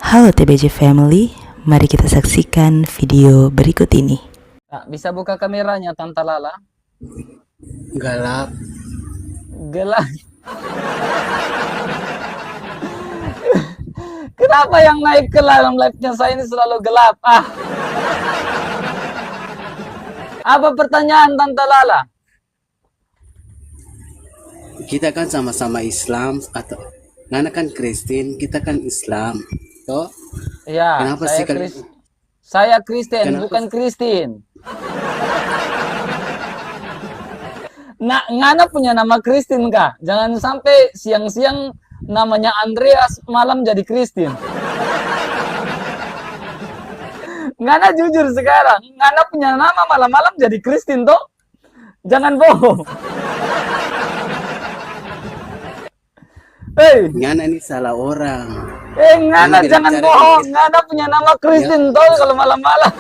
Halo TBJ Family, mari kita saksikan video berikut ini. Nah, bisa buka kameranya, Tante Lala? Galap. Gelap. Kenapa yang naik ke dalam live-nya saya ini selalu gelap? Apa pertanyaan Tante Lala? Kita kan sama-sama Islam atau Nana kan Kristen, kita kan Islam. Toh? Ya, Kenapa sih kalian? Saya Kristen, Kenapa? bukan Kristin. Nah, Ngana punya nama Kristin kah? Jangan sampai siang-siang namanya Andreas, malam jadi Kristin. Ngana jujur sekarang, Ngana punya nama malam-malam jadi Kristin toh? Jangan bohong. Hei, Nana ini salah orang. Ngana Ngana jangan bicara bohong. Kristen. Ngana punya nama Kristin toh kalau malam-malam.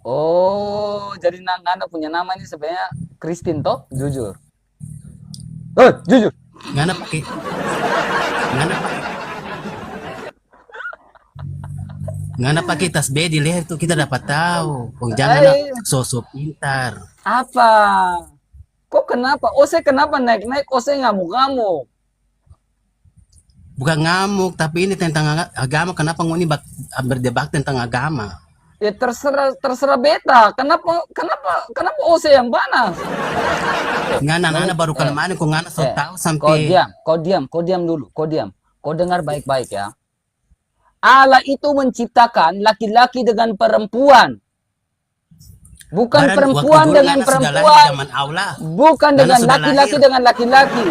Oh, jadi Ngana punya nama ini sebenarnya Kristin toh? Jujur. Jujur. Nana pakai Nana pakai tas B di leher tuh kita dapat tahu. Jangan sosok pintar. Apa? Kok kenapa? Ose kenapa naik-naik? Ose ngamuk-ngamuk. Bukan ngamuk, tapi ini tentang agama. Kenapa ngoni berdebat tentang agama? Ya terserah beta. Kenapa Ose yang panas? Nana baru kemarin kok Nana so tahu sampai. Kau diam dulu. Kau dengar baik-baik ya. Allah itu menciptakan laki-laki dengan perempuan. Bukan perempuan dengan perempuan. Bukan dengan laki-laki dengan laki-laki.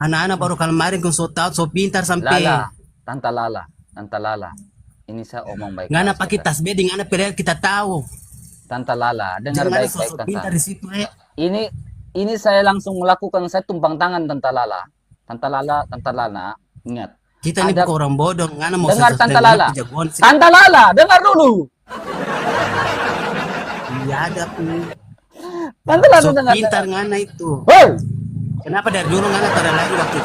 Anak-anak baru kemarin kau so tahu so pintar sampai. Tante Lala. Ini saya omong baik. Ngana pakai tas bed dengan anak kita tahu. Tante Lala, dengar baik-baik Tante. Ini saya langsung melakukan, saya tumpang tangan Tante Lala. Tante Lala, ingat. Kita ini bukan orang bodoh, Ngana mau dengar Tante Lala. Tante Lala, dengar dulu. Iya ada pun. Tante Lala So dengar. pintar Ngana itu. Hei! Kenapa dari dulu Ngana tak ada lagi waktu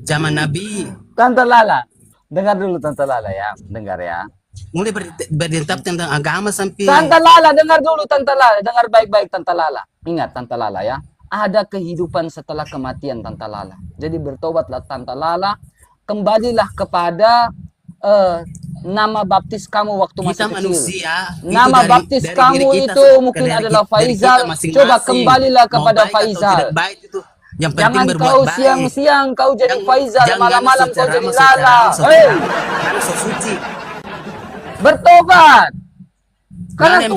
zaman Nabi. Tante Lala, dengar dulu Tante Lala ya, dengar ya. Mulai berdentap tentang agama sampai. Tante Lala, dengar dulu Tante Lala, dengar baik-baik Tante Lala. Ingat Tante Lala ya, ada kehidupan setelah kematian Tante Lala. Jadi bertobatlah Tante Lala, kembalilah kepada nama baptis kamu waktu masih kita kecil. Manusia, nama baptis kamu itu mungkin adalah Faizal. Coba kembalilah kepada Faizal. Yang penting jangan berbuat kau baik. siang-siang kau jadi Faizal, malam-malam kau jadi Lala. Bertobat. Karena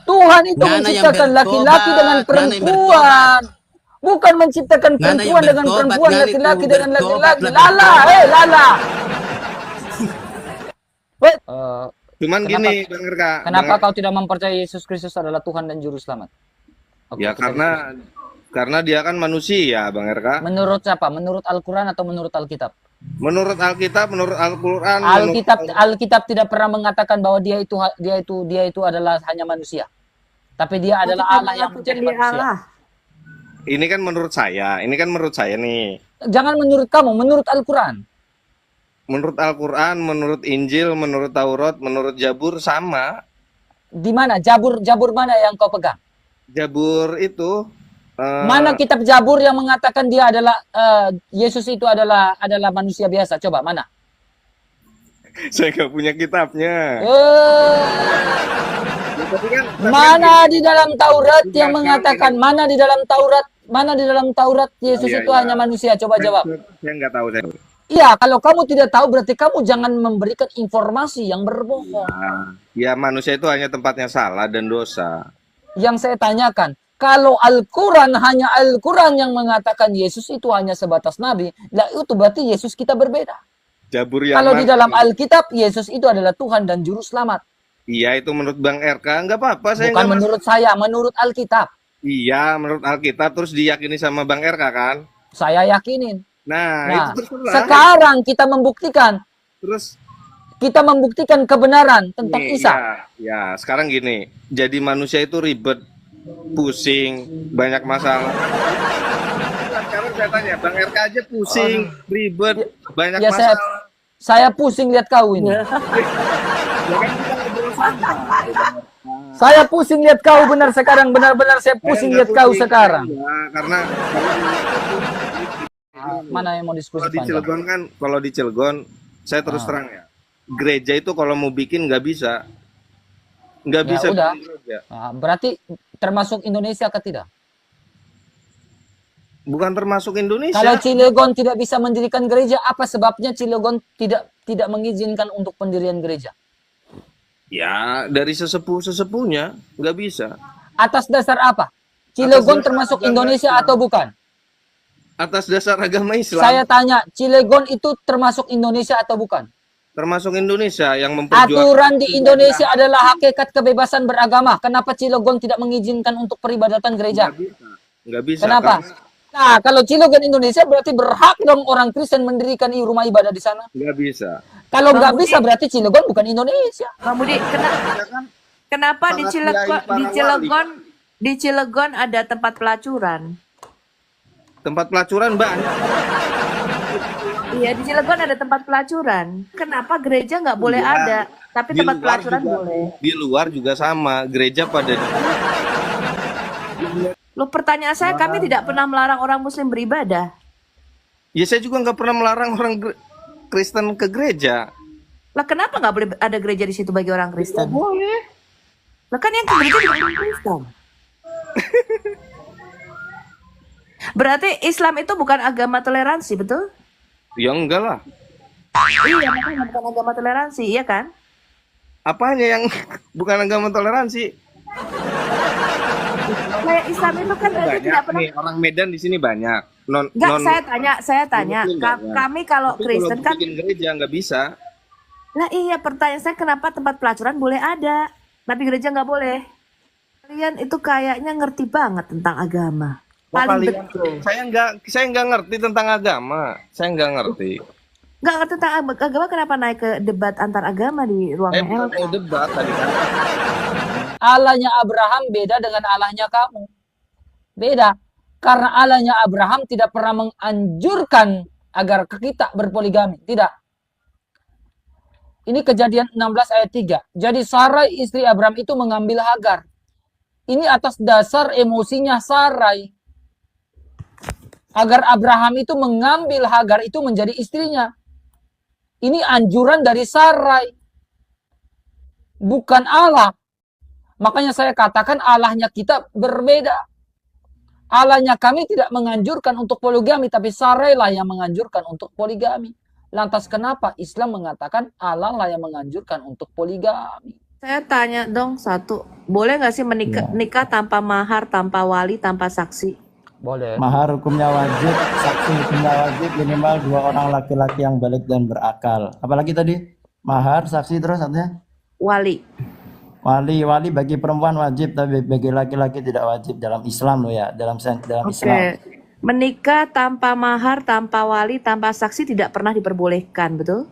Tuhan itu menciptakan laki-laki dengan perempuan. Bukan menciptakan perempuan dengan perempuan, laki-laki dengan laki-laki. Lala, Lala. Cuman gini, Bang Erka. Kenapa kau tidak mempercayai Yesus Kristus adalah Tuhan dan Juru Selamat? Ya karena dia kan manusia, Bang Erka. Menurut siapa? Menurut Al-Quran atau menurut Alkitab? Menurut Alkitab, menurut Al-Quran. Alkitab tidak pernah mengatakan bahwa dia itu adalah hanya manusia. Tapi dia adalah Allah yang menjadi manusia. Ini kan menurut saya nih. Jangan menurut kamu, menurut Al-Quran. Menurut Al-Quran, menurut Injil, menurut Taurat, menurut Jabur sama. Di mana? Jabur mana yang kau pegang? Jabur itu mana kitab Jabur yang mengatakan dia adalah Yesus itu adalah manusia biasa? Coba mana? Saya nggak punya kitabnya. Mana di dalam Taurat yang mengatakan mana di dalam Taurat Yesus itu hanya manusia? Coba jawab. Saya nggak tahu. Iya, kalau kamu tidak tahu berarti kamu jangan memberikan informasi yang berbohong. Ya manusia itu hanya tempatnya salah dan dosa. Yang saya tanyakan, kalau Al-Quran hanya Al-Quran yang mengatakan Yesus itu hanya sebatas nabi, lah itu berarti Yesus kita berbeda. Jabur yang kalau di dalam Alkitab Yesus itu adalah Tuhan dan Juru Selamat. Iya, itu menurut Bang RK, nggak apa-apa. Bukan menurut saya, menurut Alkitab. Iya, menurut Alkitab terus diyakini sama Bang RK kan? Saya yakinin. Nah itu terserah. Sekarang kita membuktikan. Terus kita membuktikan kebenaran tentang Isa. Ya, sekarang gini, jadi manusia itu ribet. pusing, banyak masalah. Sekarang saya tanya, Bang RK aja pusing, ribet, banyak Ya masalah. saya pusing lihat kau ini. Saya pusing lihat kau benar sekarang, benar-benar saya pusing lihat kau sekarang. Ya, karena Mana yang mau diskusi kalau di panjang? Cilegon kan, kalau di Cilegon, saya terus terang ya, gereja itu kalau mau bikin nggak bisa. Nggak Ya bisa udah. bikin gereja. Nah, berarti termasuk Indonesia atau tidak? Bukan termasuk Indonesia. Kalau Cilegon tidak bisa mendirikan gereja, apa sebabnya Cilegon tidak mengizinkan untuk pendirian gereja? Ya, dari sesepuh-sesepuhnya nggak bisa. Atas dasar apa? Cilegon Atas dasar termasuk agama Indonesia Islam. atau bukan? Atas dasar agama Islam, Saya tanya, Cilegon itu termasuk Indonesia atau bukan? termasuk Indonesia yang memperjuangkan. Aturan di Indonesia adalah hakikat kebebasan beragama. Kenapa Cilegon tidak mengizinkan untuk peribadatan gereja? Nggak bisa. Kenapa? Nah, kalau Cilegon Indonesia berarti berhak dong orang Kristen mendirikan rumah ibadah di sana. Nggak bisa. Kalau nggak bisa berarti Cilegon bukan Indonesia. Bang Budi, kenapa di Cilegon ada tempat pelacuran? Tempat pelacuran banyak. Iya, di Cilegon ada tempat pelacuran. Kenapa gereja nggak boleh Iya. ada, tapi Di tempat luar pelacuran juga- boleh? Di luar juga sama, gereja pada Loh, pertanyaan saya, kami tidak pernah melarang orang Muslim beribadah. Ya saya juga nggak pernah melarang orang Kristen ke gereja. Lah, kenapa nggak boleh ada gereja di situ bagi orang Kristen? Boleh. Lah, kan yang ke gereja juga orang Kristen. Berarti Islam itu bukan agama toleransi, betul? Ya enggak lah. Iya, makanya bukan agama toleransi, iya kan? Apanya yang bukan agama toleransi? Kayak Islam itu kan berarti Banyak tidak pernah. nih orang Medan di sini banyak. Enggak, saya tanya. Muslim banyak. Kami kalau Tapi Kristen kalau kan, bikin gereja nggak bisa. lah iya, pertanyaan saya kenapa tempat pelacuran boleh ada, tapi gereja nggak boleh? Kalian itu kayaknya ngerti banget tentang agama. Paling Kalian- betul. Saya nggak ngerti tentang agama. Saya nggak ngerti. Nggak ngerti tentang agama, kenapa naik ke debat antar agama di ruang Bukan MLK? mau debat tadi kan. Allahnya Abraham beda dengan Allahnya kamu. Beda. Karena Allahnya Abraham tidak pernah menganjurkan agar kita berpoligami. Tidak. Ini Kejadian 16 ayat 3. Jadi Sarai istri Abraham itu mengambil Hagar. Ini atas dasar emosinya Sarai. Agar Abraham itu mengambil Hagar itu menjadi istrinya. Ini anjuran dari Sarai. Bukan Allah. Makanya saya katakan Allahnya kita berbeda. Allahnya kami tidak menganjurkan untuk poligami, tapi Sarai lah yang menganjurkan untuk poligami. Lantas kenapa Islam mengatakan Allah lah yang menganjurkan untuk poligami? Saya tanya dong satu, boleh nggak sih nikah tanpa mahar, tanpa wali, tanpa saksi? Boleh. Mahar hukumnya wajib, saksi hukumnya wajib, minimal 2 orang laki-laki yang balik dan berakal. Apalagi tadi? Mahar, saksi, terus satunya? Wali. Wali bagi perempuan wajib, tapi bagi laki-laki tidak wajib dalam Islam loh ya, dalam Oke. Islam. Menikah tanpa mahar, tanpa wali, tanpa saksi tidak pernah diperbolehkan, betul?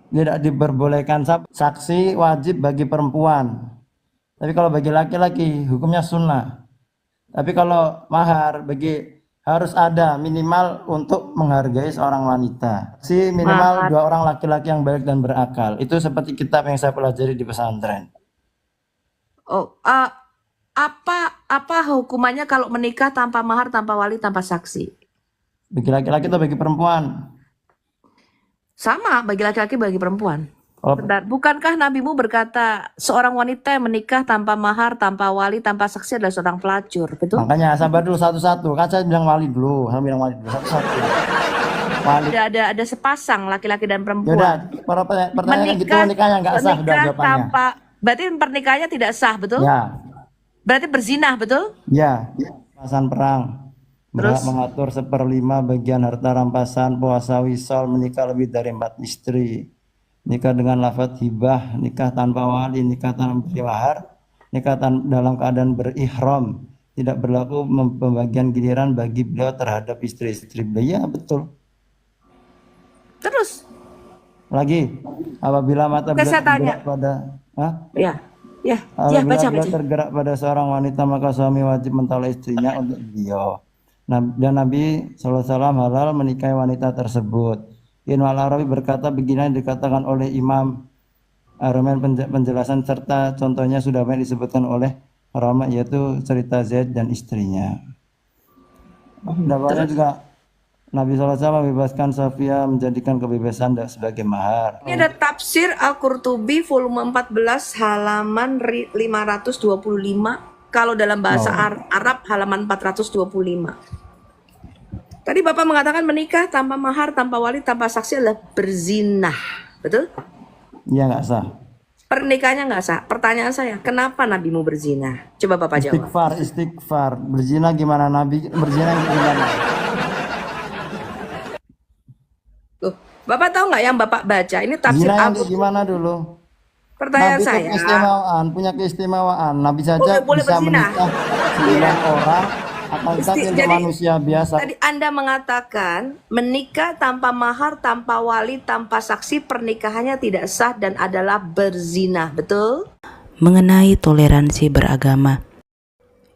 Tidak diperbolehkan. Saksi wajib bagi perempuan. Tapi kalau bagi laki-laki hukumnya sunnah. Tapi kalau mahar harus ada minimal untuk menghargai seorang wanita. Minimal Mahar. 2 orang laki-laki yang balik dan berakal. Itu seperti kitab yang saya pelajari di pesantren. Oh, apa hukumannya kalau menikah tanpa mahar, tanpa wali, tanpa saksi? Bagi laki-laki atau bagi perempuan? Sama, bagi laki-laki, bagi perempuan. Kalau Bentar, bukankah nabimu berkata seorang wanita yang menikah tanpa mahar, tanpa wali, tanpa saksi adalah seorang pelacur, betul? makanya sabar dulu satu-satu. Kan saya bilang wali dulu, satu-satu. Wali. Ada sepasang laki-laki dan perempuan. Yaudah, pertanyaan gitu nikahnya nggak sah, udah menikah jawabannya. berarti pernikahannya tidak sah, betul? Ya, Berarti berzinah, betul? ya. Rampasan perang. Berhak Terus? mengatur 1/5 bagian harta rampasan, puasa wisol, menikah lebih dari 4 istri. Nikah dengan lafaz hibah, nikah tanpa wali, nikah tanpa beri mahar, nikah dalam keadaan berihram. Tidak berlaku pembagian giliran bagi beliau terhadap istri-istri beliau. Ya, betul. Terus? Lagi, apabila mata Oke, beliau saya tanya. terberak pada, hah? Ya. Ya, Apabila baca. beliau tergerak pada seorang wanita, maka suami wajib mentolak istrinya untuk beliau. Dan Nabi SAW halal menikahi wanita tersebut. Ibnu Al-Arabi berkata, begini yang dikatakan oleh Imam Ar-Ramen penjelasan serta contohnya sudah banyak disebutkan oleh Rama, yaitu cerita Zaid dan istrinya. Dapatnya juga Nabi SAW membebaskan Safia, menjadikan kebebasan sebagai mahar. Ini ada tafsir Al-Qurtubi volume 14 halaman 525. Kalau dalam bahasa Arab halaman 425. Tadi Bapak mengatakan menikah tanpa mahar, tanpa wali, tanpa saksi adalah berzinah. Betul? Iya, nggak sah. Pernikahannya nggak sah. Pertanyaan saya, kenapa Nabi mau berzina? Coba Bapak jawab. Istighfar. Berzina gimana Nabi? Berzina gimana? Loh, Bapak tahu nggak yang Bapak baca? Ini tafsir Zina yang Al-Qurtubi. gimana dulu? Pertanyaan Nabi saya. punya keistimewaan. Nabi saja Boleh bisa berzina. menikah 9 orang, akan tetapi untuk Jadi, manusia biasa. Tadi Anda mengatakan menikah tanpa mahar, tanpa wali, tanpa saksi, pernikahannya tidak sah dan adalah berzina, betul? Mengenai toleransi beragama,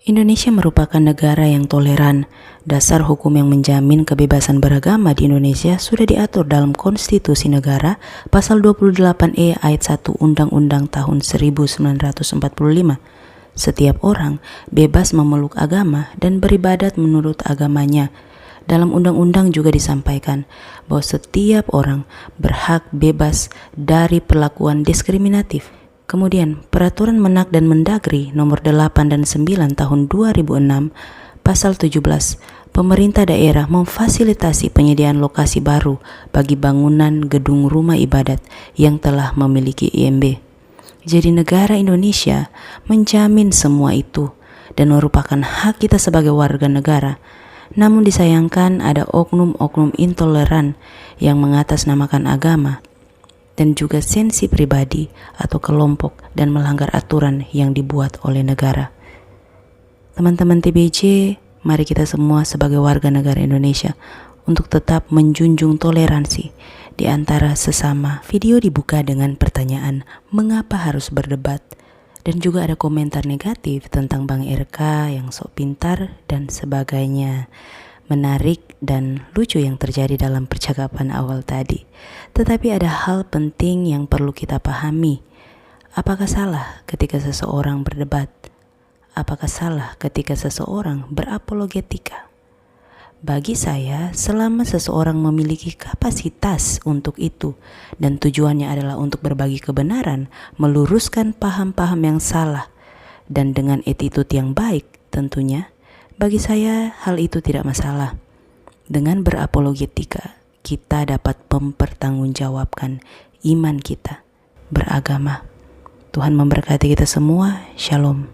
Indonesia merupakan negara yang toleran. Dasar hukum yang menjamin kebebasan beragama di Indonesia sudah diatur dalam Konstitusi Negara Pasal 28E Ayat 1 Undang-Undang tahun 1945. Setiap orang bebas memeluk agama dan beribadat menurut agamanya. Dalam undang-undang juga disampaikan bahwa setiap orang berhak bebas dari perlakuan diskriminatif. Kemudian, Peraturan Menak dan Mendagri nomor 8 dan 9 tahun 2006 Pasal 17, pemerintah daerah memfasilitasi penyediaan lokasi baru bagi bangunan gedung rumah ibadat yang telah memiliki IMB. Jadi negara Indonesia menjamin semua itu dan merupakan hak kita sebagai warga negara. Namun disayangkan ada oknum-oknum intoleran yang mengatasnamakan agama dan juga sensi pribadi atau kelompok dan melanggar aturan yang dibuat oleh negara. Teman-teman TBJ, mari kita semua sebagai warga negara Indonesia untuk tetap menjunjung toleransi di antara sesama. Video dibuka dengan pertanyaan, mengapa harus berdebat? Dan juga ada komentar negatif tentang Bang RK yang sok pintar dan sebagainya. Menarik dan lucu yang terjadi dalam percakapan awal tadi. Tetapi ada hal penting yang perlu kita pahami. Apakah salah ketika seseorang berdebat? Apakah salah ketika seseorang berapologetika? Bagi saya, selama seseorang memiliki kapasitas untuk itu dan tujuannya adalah untuk berbagi kebenaran, meluruskan paham-paham yang salah, dan dengan attitude yang baik tentunya, bagi saya hal itu tidak masalah. Dengan berapologetika, kita dapat mempertanggungjawabkan iman kita beragama. Tuhan memberkati kita semua. Shalom.